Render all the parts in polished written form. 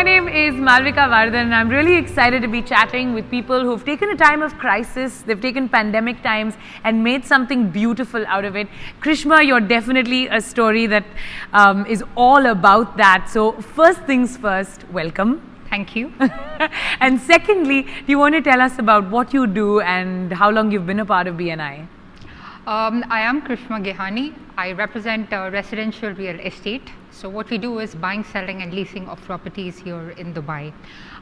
name is Malvika Vardhan and I'm really excited to be chatting with people who've taken a time of crisis, they've taken pandemic times and made something beautiful out of it. Krishma, you're definitely a story that is all about that. So first things first, welcome. Thank you. And secondly, do you want to tell us about what you do and how long you've been a part of BNI? I am Krishma Gehani. I represent residential real estate. So what we do is buying, selling and leasing of properties here in Dubai.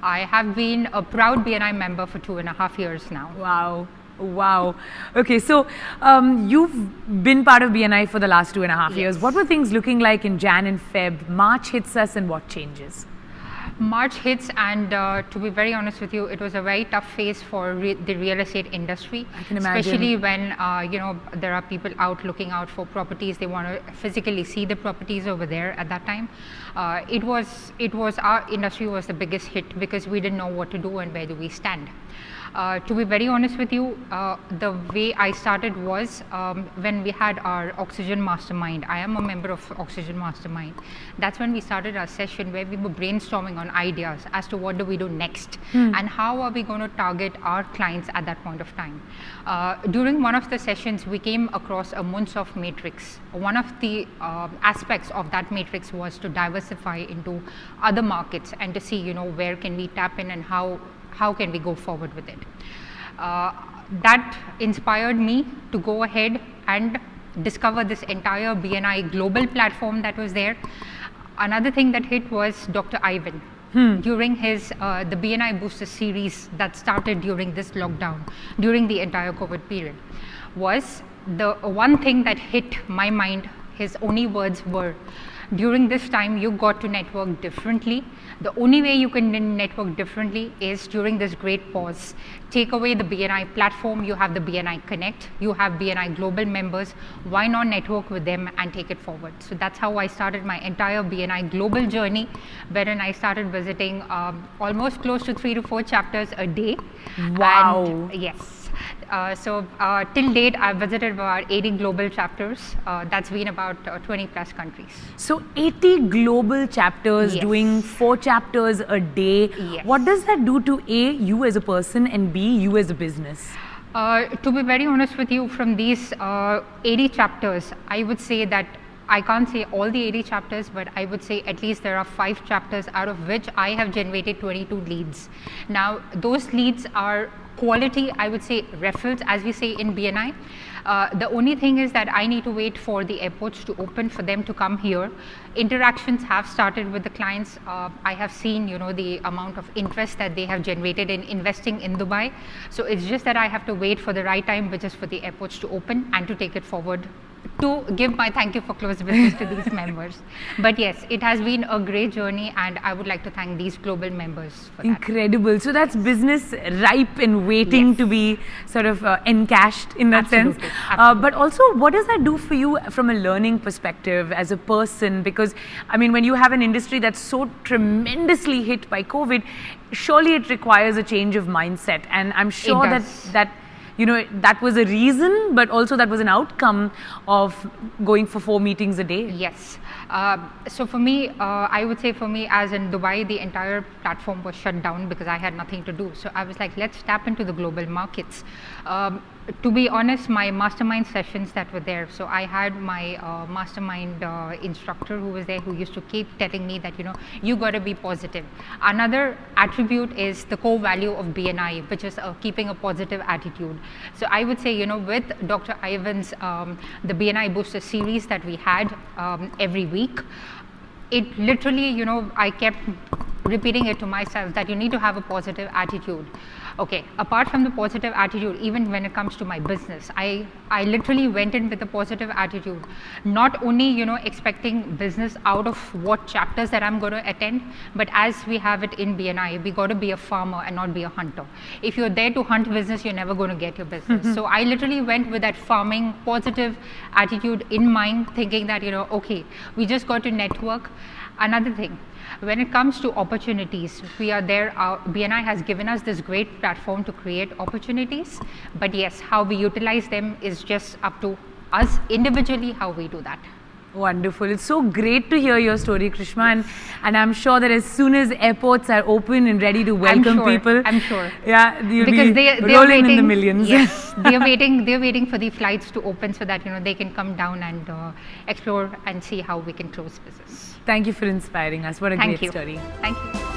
I have been a proud BNI member for 2.5 years now. Wow. Wow. Okay, so you've been part of BNI for the last 2.5 years. What were things looking like in Jan and Feb? March hits us and what changes? March hits and to be very honest with you, it was a very tough phase for the real estate industry. I can imagine. Especially when there are people out looking out for properties. They want to physically see the properties over there at that time. It was our industry was the biggest hit because we didn't know what to do and where do we stand. To be very honest with you, the way I started was when we had our Oxygen Mastermind. I am a member of Oxygen Mastermind. That's when we started our session where we were brainstorming on ideas as to what do we do next and how are we going to target our clients at that point of time. During one of the sessions, we came across a Munsoft matrix. One of the aspects of that matrix was to diversify into other markets and to see, where can we tap in and how can we go forward with it. That inspired me to go ahead and discover this entire BNI global platform that was there. Another thing that hit was Dr. Ivan. During his the BNI Booster series that started during this lockdown, during the entire COVID period, was the one thing that hit my mind. His only words were, during this time you got to network differently. The only way you can network differently is during this great pause. Take away the BNI platform, you have the BNI Connect, you have BNI global members. Why not network with them and take it forward? So that's how I started my entire BNI global journey, wherein I started visiting almost close to 3 to 4 chapters a day. Wow. And, yes. Till date, I've visited about 80 global chapters. That's been about 20 plus countries. So 80 global chapters, Yes. doing 4 chapters a day. Yes. What does that do to A, you as a person, and B, you as a business? To be very honest with you, from these 80 chapters, I would say that I can't say all the 80 chapters, but I would say at least there are 5 chapters out of which I have generated 22 leads. Now, those leads are quality, I would say, referrals, as we say in BNI. The only thing is that I need to wait for the airports to open for them to come here. Interactions have started with the clients. I have seen, the amount of interest that they have generated in investing in Dubai. So it's just that I have to wait for the right time, which is for the airports to open and to take it forward, to give my thank you for close business to these members. But yes, it has been a great journey and I would like to thank these global members for that. Incredible. So that's business ripe and waiting Yes. to be sort of encashed in that sense. Absolutely. Absolutely. But also, what does that do for you from a learning perspective as a person? Because, I mean, when you have an industry that's so tremendously hit by COVID, surely it requires a change of mindset. And I'm sure that that was a reason, but also that was an outcome of going for 4 meetings a day. Yes. So for me, I would say for me, as in Dubai, the entire platform was shut down because I had nothing to do. So I was like, let's tap into the global markets. To be honest, my mastermind sessions that were there, so I had my mastermind instructor who was there, who used to keep telling me that, you got to be positive. Another attribute is the core value of BNI, which is keeping a positive attitude. So I would say, with Dr. Ivan's, the BNI Booster series that we had every week, it literally, I kept repeating it to myself that you need to have a positive attitude. Okay, apart from the positive attitude, even when it comes to my business, I literally went in with a positive attitude. Not only, expecting business out of what chapters that I'm going to attend, but as we have it in BNI, we got to be a farmer and not be a hunter. If you're there to hunt business, you're never going to get your business. So I literally went with that farming positive attitude in mind, thinking that, okay, we just got to network. Another thing, when it comes to opportunities, we are there. BNI has given us this great platform to create opportunities, but yes, how we utilize them is just up to us individually, how we do that. Wonderful. It's so great to hear your story, Krishma, and I'm sure that as soon as airports are open and ready to welcome people, I'm sure. Yeah, you'll Because be they're rolling waiting, in the millions. Yes, they're waiting for the flights to open so that they can come down and explore and see how we can close business. Thank you for inspiring us. What a Thank great you. story. Thank you.